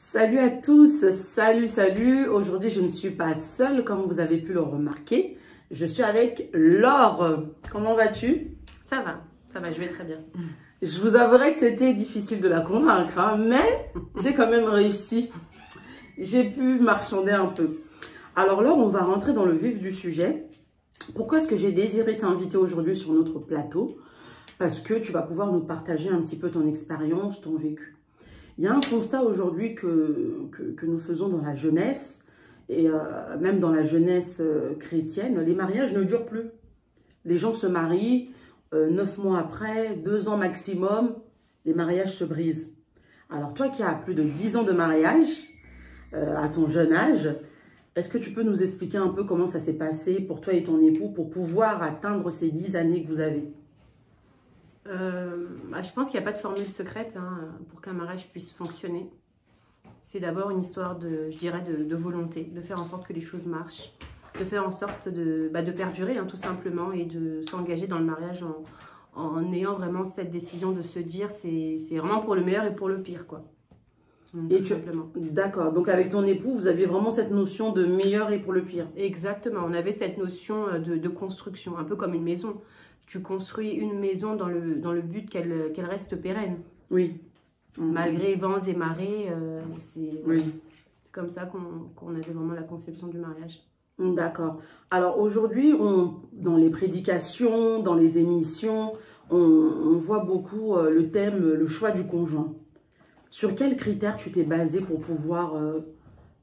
Salut à tous, salut. Aujourd'hui, je ne suis pas seule, comme vous avez pu le remarquer. Je suis avec Laure. Comment vas-tu? Ça va, je vais très bien. Je vous avouerai que c'était difficile de la convaincre, hein, mais j'ai quand même réussi. J'ai pu marchander un peu. Alors Laure, on va rentrer dans le vif du sujet. Pourquoi est-ce que j'ai désiré t'inviter aujourd'hui sur notre plateau? Parce que tu vas pouvoir nous partager un petit peu ton expérience, ton vécu. Il y a un constat aujourd'hui que nous faisons dans la jeunesse, et même dans la jeunesse chrétienne, les mariages ne durent plus. Les gens se marient, 9 mois après, 2 ans maximum, les mariages se brisent. Alors toi qui as plus de 10 ans de mariage, à ton jeune âge, est-ce que tu peux nous expliquer un peu comment ça s'est passé pour toi et ton époux pour pouvoir atteindre ces 10 années que vous avez? Je pense qu'il n'y a pas de formule secrète pour qu'un mariage puisse fonctionner. C'est d'abord une histoire je dirais, de volonté, de faire en sorte que les choses marchent, de faire en sorte de perdurer tout simplement et de s'engager dans le mariage en ayant vraiment cette décision de se dire c'est vraiment pour le meilleur et pour le pire, quoi. Tout simplement. D'accord, donc avec ton époux, vous aviez vraiment cette notion de meilleur et pour le pire. Exactement, on avait cette notion de construction, un peu comme une maison. Tu construis une maison dans le but qu'elle reste pérenne. Oui. Malgré vents et marées, c'est oui. Comme ça qu'on avait vraiment la conception du mariage. D'accord. Alors aujourd'hui, dans les prédications, dans les émissions, on voit beaucoup le thème, le choix du conjoint. Sur quels critères tu t'es basé pour pouvoir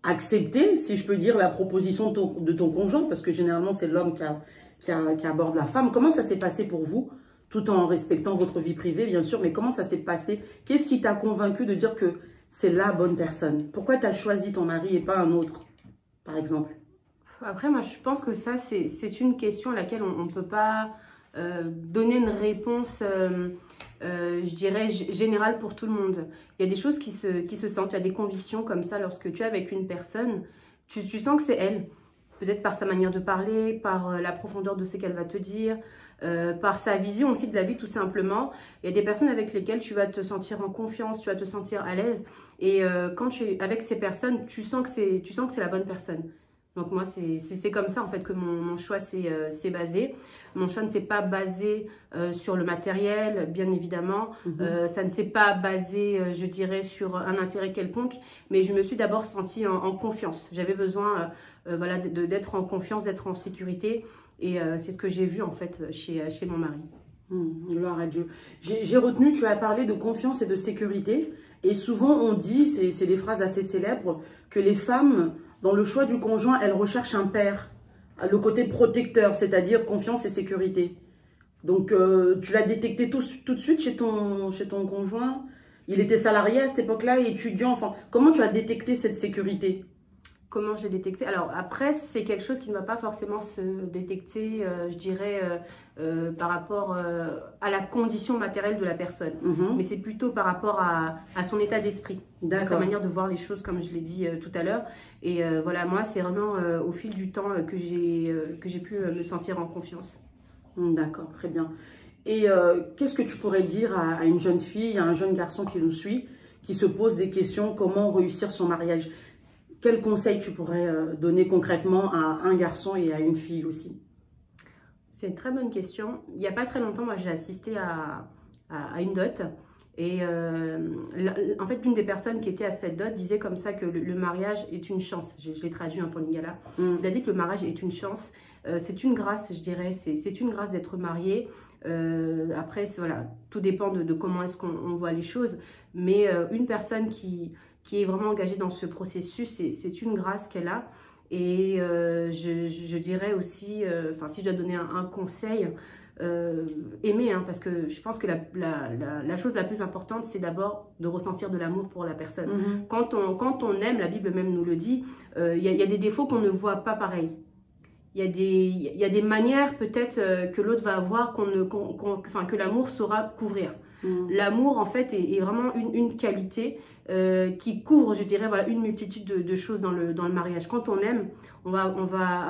accepter, si je peux dire, la proposition de ton conjoint? Parce que généralement, c'est l'homme qui aborde la femme. Comment ça s'est passé pour vous, tout en respectant votre vie privée, bien sûr, mais comment ça s'est passé? Qu'est-ce qui t'a convaincu de dire que c'est la bonne personne? Pourquoi tu as choisi ton mari et pas un autre, par exemple? Après, moi, je pense que ça, c'est une question à laquelle on ne peut pas donner une réponse, je dirais, générale pour tout le monde. Il y a des choses qui se sentent, il y a des convictions comme ça. Lorsque tu es avec une personne, tu sens que c'est elle. Peut-être par sa manière de parler, par la profondeur de ce qu'elle va te dire, par sa vision aussi de la vie tout simplement. Il y a des personnes avec lesquelles tu vas te sentir en confiance, tu vas te sentir à l'aise. Et quand tu es avec ces personnes, tu sens que c'est la bonne personne. Donc moi, c'est comme ça en fait que mon choix s'est basé. Mon choix ne s'est pas basé sur le matériel, bien évidemment. Ça ne s'est pas basé, je dirais, sur un intérêt quelconque. Mais je me suis d'abord sentie en confiance. J'avais besoin voilà, d'être en confiance, d'être en sécurité. Et c'est ce que j'ai vu en fait chez mon mari. Gloire à Dieu. J'ai retenu, tu as parlé de confiance et de sécurité. Et souvent on dit, c'est des phrases assez célèbres, que les femmes, dans le choix du conjoint, elles recherchent un père. Le côté protecteur, c'est-à-dire confiance et sécurité. Donc tu l'as détecté tout de suite chez ton conjoint? Il était salarié à cette époque-là, étudiant, enfin, comment tu as détecté cette sécurité? Comment je l'ai détecté? Alors après, c'est quelque chose qui ne va pas forcément se détecter, je dirais, par rapport à la condition matérielle de la personne. Mais c'est plutôt par rapport à son état d'esprit, à sa manière de voir les choses, comme je l'ai dit tout à l'heure. Et voilà, moi, c'est vraiment au fil du temps que j'ai pu me sentir en confiance. D'accord, très bien. Et qu'est-ce que tu pourrais dire à une jeune fille, à un jeune garçon qui nous suit, qui se pose des questions, comment réussir son mariage? Quel conseil tu pourrais donner concrètement à un garçon et à une fille aussi? C'est une très bonne question. Il n'y a pas très longtemps, moi, j'ai assisté à une dot. Et en fait, l'une des personnes qui était à cette dot disait comme ça que le mariage est une chance. Je l'ai traduit pour Lingala. Il a dit que le mariage est une chance. C'est une grâce, je dirais. C'est une grâce d'être marié. Après, voilà, tout dépend de comment est-ce qu'on voit les choses. Mais une personne qui est vraiment engagée dans ce processus, c'est une grâce qu'elle a. Et je dirais aussi, si je dois donner un conseil, aimer, parce que je pense que la chose la plus importante, c'est d'abord de ressentir de l'amour pour la personne. Quand on aime, la Bible même nous le dit, il y a des défauts qu'on ne voit pas pareil. Il y a des manières peut-être que l'autre va avoir que l'amour saura couvrir. L'amour, en fait, est vraiment une qualité qui couvre, je dirais, voilà, une multitude de choses dans le mariage. Quand on aime, on va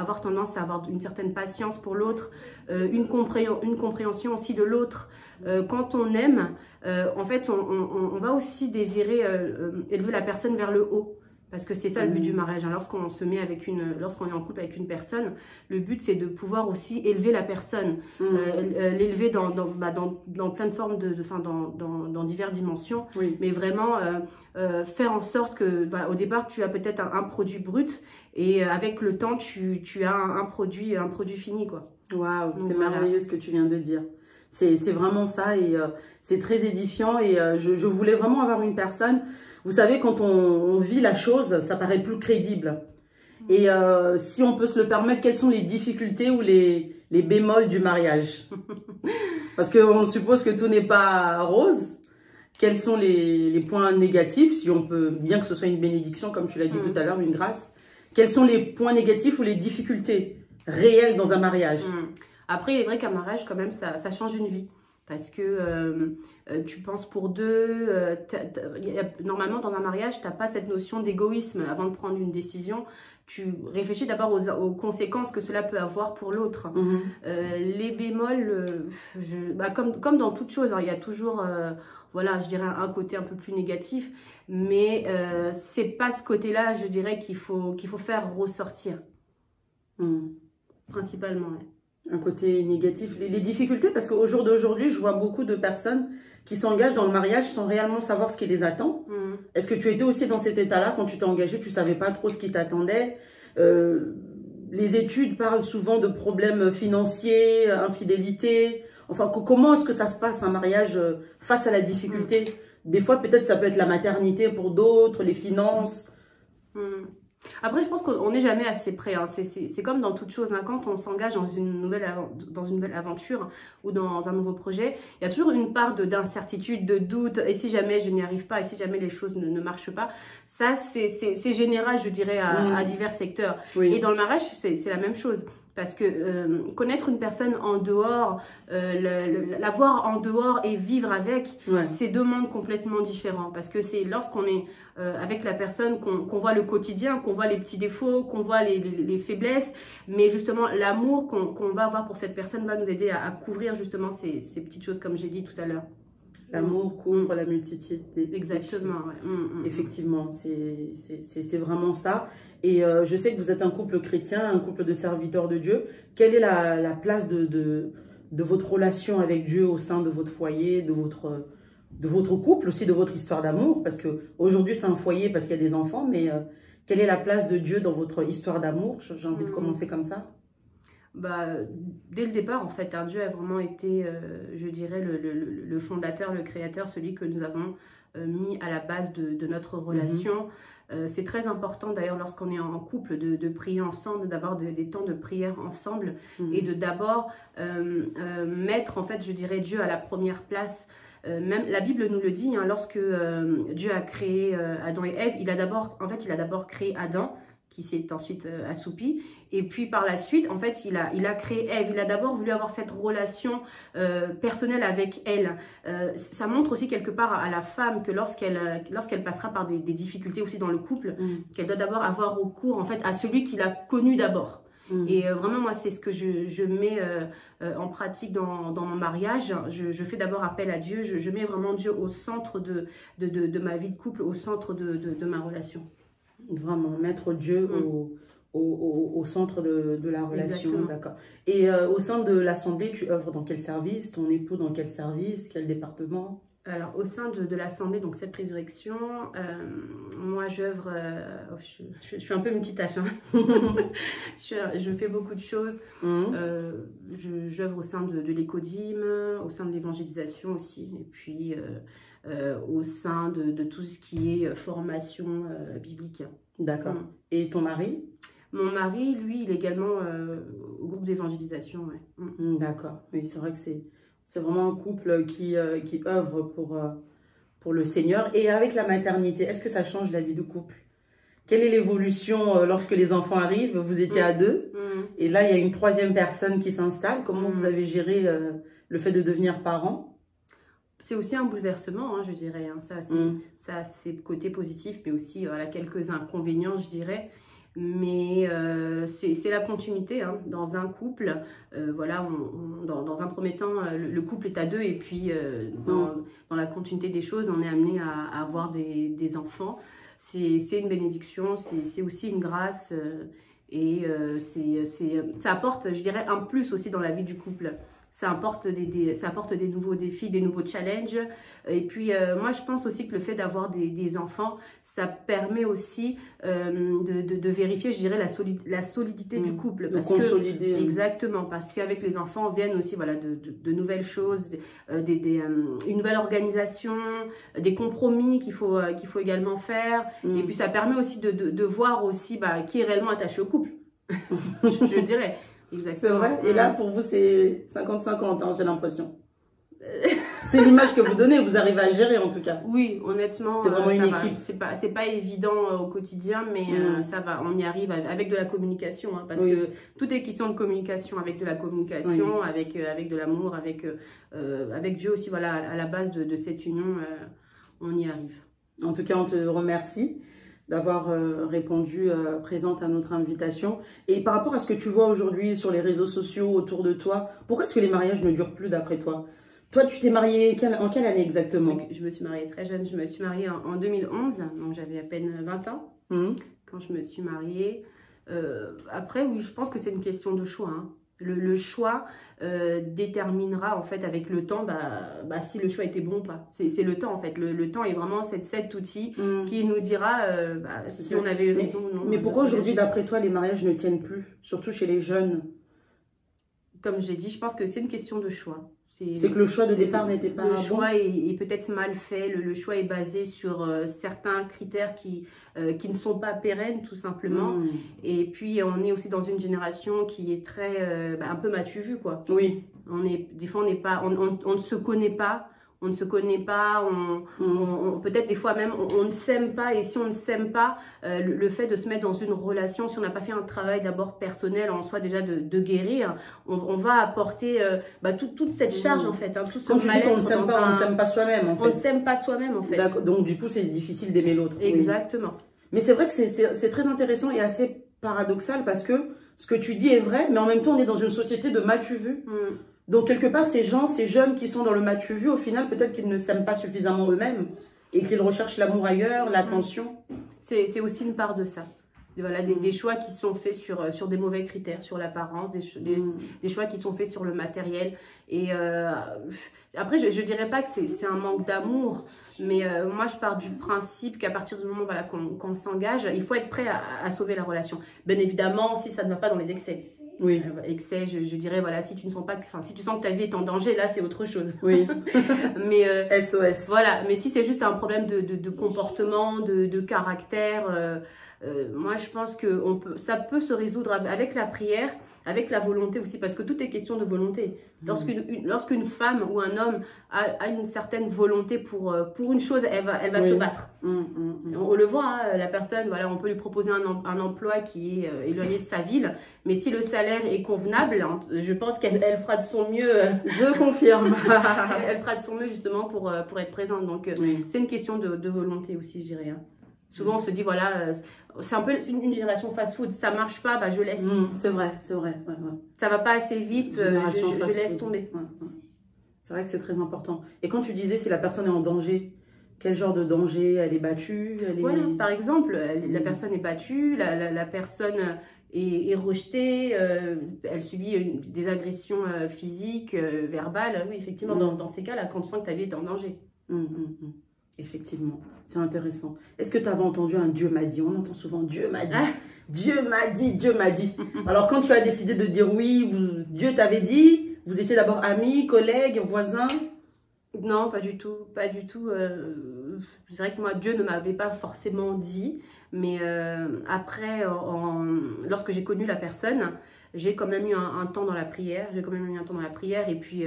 avoir tendance à avoir une certaine patience pour l'autre, une compréhension aussi de l'autre. Quand on aime, en fait, on va aussi désirer élever la personne vers le haut. Parce que c'est ça le but du mariage. Hein. Lorsqu'on se met lorsqu'on est en couple avec une personne, le but c'est de pouvoir aussi élever la personne, l'élever dans plein de formes, dans diverses dimensions. Oui. Mais vraiment faire en sorte que, voilà, au départ tu as peut-être un produit brut et avec le temps tu as un produit fini, quoi. Waouh, c'est merveilleux ce que tu viens de dire. C'est vraiment ça et c'est très édifiant et je voulais vraiment avoir une personne. Vous savez, quand on vit la chose, ça paraît plus crédible. Et si on peut se le permettre, quelles sont les difficultés ou les bémols du mariage? Parce qu'on suppose que tout n'est pas rose. Quels sont les points négatifs, si on peut, bien que ce soit une bénédiction, comme tu l'as dit tout à l'heure, une grâce. Quels sont les points négatifs ou les difficultés réelles dans un mariage? Après, il est vrai qu'un mariage, quand même, ça change une vie. Parce que tu penses pour deux. Normalement, dans un mariage, tu n'as pas cette notion d'égoïsme. Avant de prendre une décision, tu réfléchis d'abord aux conséquences que cela peut avoir pour l'autre. Les bémols, comme dans toute chose, hein, il y a toujours, voilà, je dirais un côté un peu plus négatif. Mais c'est pas ce côté-là, je dirais, qu'il faut faire ressortir. Principalement, ouais. Un côté négatif, les difficultés, parce qu'au jour d'aujourd'hui, je vois beaucoup de personnes qui s'engagent dans le mariage sans réellement savoir ce qui les attend. Est-ce que tu étais aussi dans cet état-là quand tu t'es engagée, tu savais pas trop ce qui t'attendait? Les études parlent souvent de problèmes financiers, infidélité. Enfin, comment est-ce que ça se passe un mariage face à la difficulté? Des fois, peut-être ça peut être la maternité pour d'autres, les finances. Après, je pense qu'on n'est jamais assez prêt. Hein. C'est comme dans toute chose. Hein. Quand on s'engage dans une nouvelle aventure ou dans un nouveau projet, il y a toujours une part d'incertitude, de doute. Et si jamais je n'y arrive pas, et si jamais les choses ne marchent pas, ça, c'est général, je dirais, à divers secteurs. Oui. Et dans le mariage, c'est la même chose. Parce que connaître une personne en dehors, la voir en dehors et vivre avec, c'est deux mondes complètement différents. Parce que c'est lorsqu'on est avec la personne qu'on voit le quotidien, qu'on voit les petits défauts, qu'on voit les faiblesses. Mais justement, l'amour qu'on va avoir pour cette personne va nous aider à couvrir justement ces petites choses, comme j'ai dit tout à l'heure. L'amour couvre la multitude des Exactement, ouais. Effectivement, c'est vraiment ça. Et je sais que vous êtes un couple chrétien, un couple de serviteurs de Dieu. Quelle est la place de votre relation avec Dieu au sein de votre foyer, de votre couple, aussi de votre histoire d'amour? Parce qu'aujourd'hui, c'est un foyer parce qu'il y a des enfants, mais quelle est la place de Dieu dans votre histoire d'amour? J'ai envie de commencer comme ça. Dès le départ, en fait, Dieu a vraiment été, je dirais, le fondateur, le créateur, celui que nous avons mis à la base de notre relation. C'est très important d'ailleurs lorsqu'on est en couple de prier ensemble, d'avoir des temps de prière ensemble et de d'abord mettre, en fait, je dirais, Dieu à la première place. Même la Bible nous le dit, hein, lorsque Dieu a créé Adam et Ève, il a d'abord créé Adam, qui s'est ensuite assoupi. Et puis par la suite, en fait, il a créé Ève. Il a d'abord voulu avoir cette relation personnelle avec elle. Ça montre aussi quelque part à la femme que lorsqu'elle passera par des difficultés aussi dans le couple, qu'elle doit d'abord avoir recours en fait à celui qui l'a connu d'abord. Et vraiment, moi, c'est ce que je mets en pratique dans mon mariage. Je fais d'abord appel à Dieu. Je mets vraiment Dieu au centre de ma vie de couple, au centre de ma relation. Vraiment, mettre Dieu au centre de la relation. D'accord. Et au sein de l'Assemblée, tu œuvres dans quel service? Ton époux dans quel service? Quel département? Alors, au sein de l'Assemblée, donc cette résurrection, moi j'œuvre, je suis un peu multitâche, hein. je fais beaucoup de choses. J'œuvre au sein de l'Écodim, au sein de l'évangélisation aussi, et puis au sein de tout ce qui est formation biblique. D'accord. Et ton mari? Mon mari, lui, il est également au groupe d'évangélisation. Ouais. D'accord. Oui, c'est vrai que c'est vraiment un couple qui œuvre pour le Seigneur. Et avec la maternité, est-ce que ça change la vie de couple? Quelle est l'évolution lorsque les enfants arrivent? Vous étiez à deux. Et là, il y a une troisième personne qui s'installe. Comment vous avez géré le fait de devenir parent? c'est aussi un bouleversement, hein, je dirais. Hein. Ça a ses côtés positifs, mais aussi voilà, quelques inconvénients, je dirais. Mais c'est la continuité hein, dans un couple. Voilà, dans un premier temps, le couple est à deux et puis dans la continuité des choses, on est amené à avoir des enfants. C'est une bénédiction, c'est aussi une grâce et ça apporte, je dirais, un plus aussi dans la vie du couple. Ça apporte des nouveaux défis, des nouveaux challenges. Et puis, moi, je pense aussi que le fait d'avoir des enfants, ça permet aussi de vérifier, je dirais, la solidité du couple. De consolider. Exactement, parce qu'avec les enfants viennent aussi voilà, de nouvelles choses, une nouvelle organisation, des compromis qu'il faut également faire. Et puis, ça permet aussi de voir aussi qui est réellement attaché au couple, je dirais. C'est vrai. Et là, pour vous, c'est 50-50, hein, j'ai l'impression. C'est l'image que vous donnez, vous arrivez à gérer en tout cas. Oui, honnêtement. C'est vraiment une équipe. C'est pas évident au quotidien, mais ça va, on y arrive avec de la communication. Hein, parce que tout est question de communication, avec de la communication, avec de l'amour, avec Dieu aussi, voilà, à la base de cette union, on y arrive. En tout cas, on te remercie d'avoir répondu présente à notre invitation. Et par rapport à ce que tu vois aujourd'hui sur les réseaux sociaux autour de toi, pourquoi est-ce que les mariages ne durent plus d'après toi? Toi, tu t'es mariée en quelle année exactement? Je me suis mariée très jeune. Je me suis mariée en 2011, donc j'avais à peine 20 ans quand je me suis mariée. Après, oui, je pense que c'est une question de choix. Hein. Le choix déterminera en fait avec le temps si le choix était bon ou pas. C'est le temps en fait. Le temps est vraiment cet outil qui nous dira si on avait raison ou non. Mais pourquoi aujourd'hui, d'après toi, les mariages ne tiennent plus, surtout chez les jeunes? Comme je l'ai dit, je pense que c'est une question de choix. C'est que le choix de départ n'était pas bon. Le choix est peut-être mal fait. Le choix est basé sur certains critères qui ne sont pas pérennes, tout simplement. Et puis, on est aussi dans une génération qui est très, un peu matu vu, quoi. Oui. Des fois, on ne se connaît pas. On ne se connaît pas, peut-être des fois même on ne s'aime pas, et si on ne s'aime pas, le fait de se mettre dans une relation, si on n'a pas fait un travail d'abord personnel en soi déjà de guérir, on va apporter toute cette charge en fait, hein, tout ce Quand tu dis qu'on ne s'aime pas, on ne s'aime pas soi-même en fait. On ne s'aime pas soi-même en fait. Donc du coup c'est difficile d'aimer l'autre. Exactement. Oui. Mais c'est vrai que c'est très intéressant et assez paradoxal parce que ce que tu dis est vrai, mais en même temps on est dans une société de m'as-tu vu. Donc, quelque part, ces jeunes qui sont dans le m'as-tu vu, au final, peut-être qu'ils ne s'aiment pas suffisamment eux-mêmes et qu'ils recherchent l'amour ailleurs, l'attention. C'est aussi une part de ça. Voilà, des choix qui sont faits sur des mauvais critères, sur l'apparence, des choix qui sont faits sur le matériel. Et après, je dirais pas que c'est un manque d'amour, mais moi, je pars du principe qu'à partir du moment qu'on s'engage, il faut être prêt à sauver la relation. Bien évidemment, si ça ne va pas dans les excès. Oui. Excès, je dirais, voilà, si tu ne sens pas, si tu sens que ta vie est en danger, là, c'est autre chose. Oui. Mais, SOS. Voilà, mais si c'est juste un problème de comportement, de caractère, moi, je pense que ça peut se résoudre avec la prière, avec la volonté aussi, parce que tout est question de volonté. Lorsqu'une femme ou un homme a une certaine volonté pour une chose, elle va se battre. On le voit, hein, la personne, voilà, on peut lui proposer un emploi qui est éloigné de sa ville, mais si le salaire est convenable, je pense qu'elle fera de son mieux. Je confirme. Elle fera de son mieux justement pour être présente. Donc, c'est une question de volonté aussi, je dirais. Hein. Souvent, on se dit, voilà, c'est un peu une génération fast-food. Ça marche pas, je laisse. C'est vrai, c'est vrai. Ouais. Ça va pas assez vite, je laisse tomber. C'est vrai que c'est très important. Et quand tu disais si la personne est en danger, quel genre de danger? Elle est battue? Voilà, par exemple, la personne est battue, la personne est rejetée, elle subit des agressions physiques, verbales. Oui, effectivement, dans ces cas-là, quand tu sens que ta vie est en danger. Effectivement, c'est intéressant. Est-ce que tu avais entendu un Dieu m'a dit? On entend souvent Dieu m'a dit. Dieu m'a dit, Dieu m'a dit. Alors quand tu as décidé de dire oui, Dieu t'avait dit, vous étiez d'abord amis, collègues, voisins? Non, pas du tout, pas du tout. Je dirais que moi, Dieu ne m'avait pas forcément dit, mais après, lorsque j'ai connu la personne, j'ai quand même eu un temps dans la prière. Et puis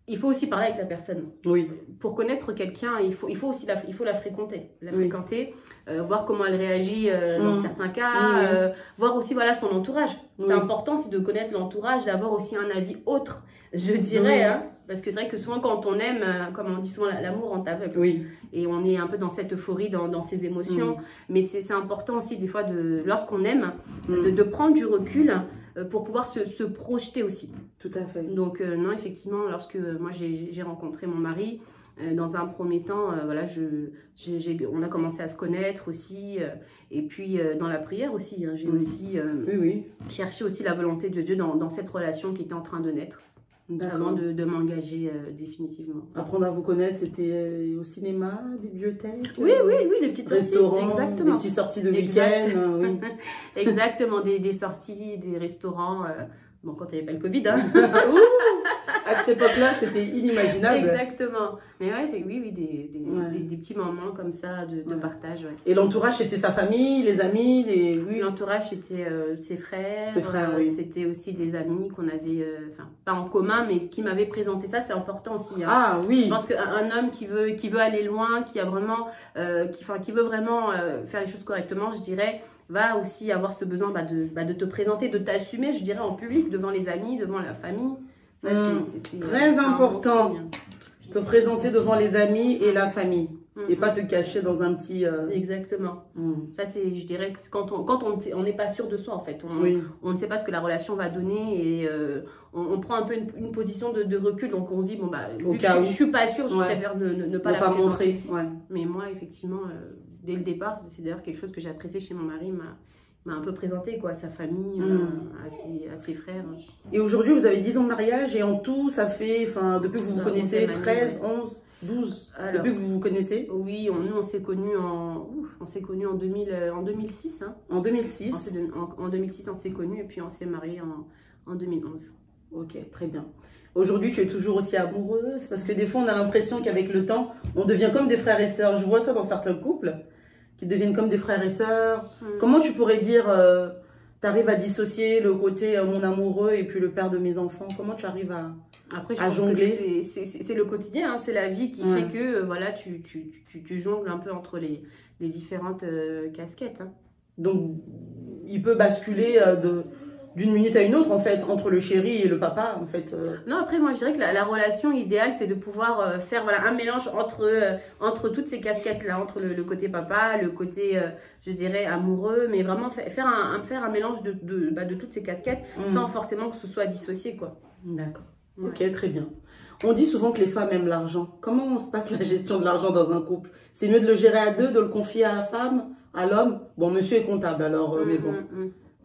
il faut aussi parler avec la personne. Oui. Pour connaître quelqu'un, il faut aussi la fréquenter. Voir comment elle réagit dans certains cas, voir aussi son entourage. C'est important, c'est de connaître l'entourage, d'avoir aussi un avis autre, je dirais. Hein, Parce que c'est vrai que souvent quand on aime, comme on dit souvent, l'amour en aveugle. Oui. Et on est un peu dans cette euphorie, dans ses émotions. Mais c'est important aussi des fois, lorsqu'on aime, de prendre du recul pour pouvoir se projeter aussi. Tout à fait. Donc non, effectivement, lorsque moi j'ai rencontré mon mari, dans un premier temps, voilà, on a commencé à se connaître aussi. Et puis dans la prière aussi, hein, j'ai aussi cherché aussi la volonté de Dieu dans cette relation qui était en train de naître. Avant de m'engager définitivement. Apprendre à vous connaître, c'était au cinéma, bibliothèque, oui, des petites restaurants, exactement. des petites sorties de week-end. Oui. Exactement, des sorties, des restaurants. Bon, quand il n'y avait pas le Covid. Hein. À cette époque-là, c'était inimaginable. Exactement. Mais ouais, oui, des petits moments comme ça de partage. Ouais. Et l'entourage, c'était sa famille, les amis, L'entourage, c'était ses frères. Ses frères, oui. C'était aussi des amis qu'on avait, pas en commun, mais qui m'avaient présenté ça. C'est important aussi. Hein. Ah oui. Je pense qu'un homme qui veut aller loin, qui a vraiment, qui veut vraiment faire les choses correctement, je dirais, va aussi avoir ce besoin de te présenter, de t'assumer, je dirais, en public, devant les amis, devant la famille. Ça, c'est très important. Te présenter devant les amis et la famille. Et pas te cacher dans un petit... Exactement. Ça, c'est, je dirais, que quand on n'est pas sûr de soi, en fait. On ne sait pas ce que la relation va donner et on prend un peu une position de recul. Donc, on se dit, bon, bah, vu que je ne suis pas sûre, je préfère ne pas la montrer. Ouais. Mais moi, effectivement, dès le départ, c'est d'ailleurs quelque chose que j'ai apprécié chez mon mari, m'a un peu présenté, quoi, sa famille, à ses frères. Et aujourd'hui, vous avez 10 ans de mariage et en tout, ça fait, depuis que vous vous connaissez, 13, 11, 12, alors, depuis que vous vous connaissez? Oui, nous, on s'est connus en 2006. Hein. En 2006 En 2006, on s'est connus et puis on s'est mariés en 2011. Ok, très bien. Aujourd'hui, tu es toujours aussi amoureuse? Parce que des fois, on a l'impression qu'avec le temps, on devient comme des frères et sœurs. Je vois ça dans certains couples qui deviennent comme des frères et sœurs. Comment tu pourrais dire, tu arrives à dissocier le côté mon amoureux et puis le père de mes enfants? Comment tu arrives à jongler? C'est le quotidien, hein, c'est la vie qui fait que voilà, tu jongles un peu entre les différentes casquettes. Hein. Donc, il peut basculer d'une minute à une autre, en fait, entre le chéri et le papa, en fait. Non, après, moi, je dirais que la relation idéale, c'est de pouvoir faire un mélange entre toutes ces casquettes-là, entre le côté papa, le côté, je dirais, amoureux, mais vraiment faire un mélange de toutes ces casquettes, sans forcément que ce soit dissocié, quoi. D'accord. Ouais. Ok, très bien. On dit souvent que les femmes aiment l'argent. Comment se passe la gestion de l'argent dans un couple? C'est mieux de le gérer à deux, de le confier à la femme, à l'homme? Bon, monsieur est comptable, alors, mais bon...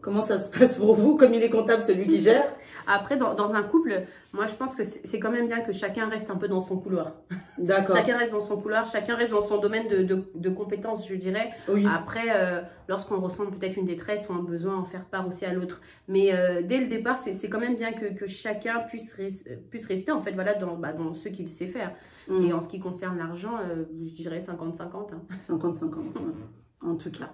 Comment ça se passe pour vous? Comme il est comptable, c'est lui qui gère? Après, dans un couple, moi, je pense que c'est quand même bien que chacun reste un peu dans son couloir. D'accord. Chacun reste dans son couloir, chacun reste dans son domaine de compétences, je dirais. Oui. Après, lorsqu'on ressent peut-être une détresse ou un besoin, en faire part aussi à l'autre. Mais dès le départ, c'est quand même bien que chacun puisse rester, en fait, voilà, dans ce qu'il sait faire. Et en ce qui concerne l'argent, je dirais 50-50. Hein. 50-50, ouais. En tout cas.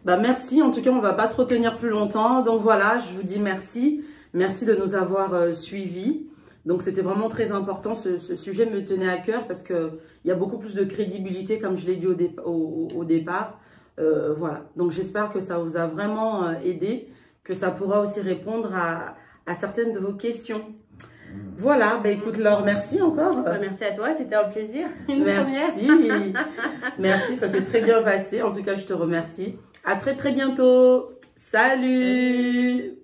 Bah merci, en tout cas on va pas trop tenir plus longtemps, donc voilà, je vous dis merci de nous avoir suivis. Donc c'était vraiment très important, ce sujet me tenait à cœur parce que il y a beaucoup plus de crédibilité comme je l'ai dit au départ. Voilà, donc j'espère que ça vous a vraiment aidé, que ça pourra aussi répondre à certaines de vos questions. Voilà, bah écoute Laure, merci encore. Merci à toi, c'était un plaisir. Merci. Merci, ça s'est très bien passé. En tout cas, je te remercie. À très bientôt. Salut.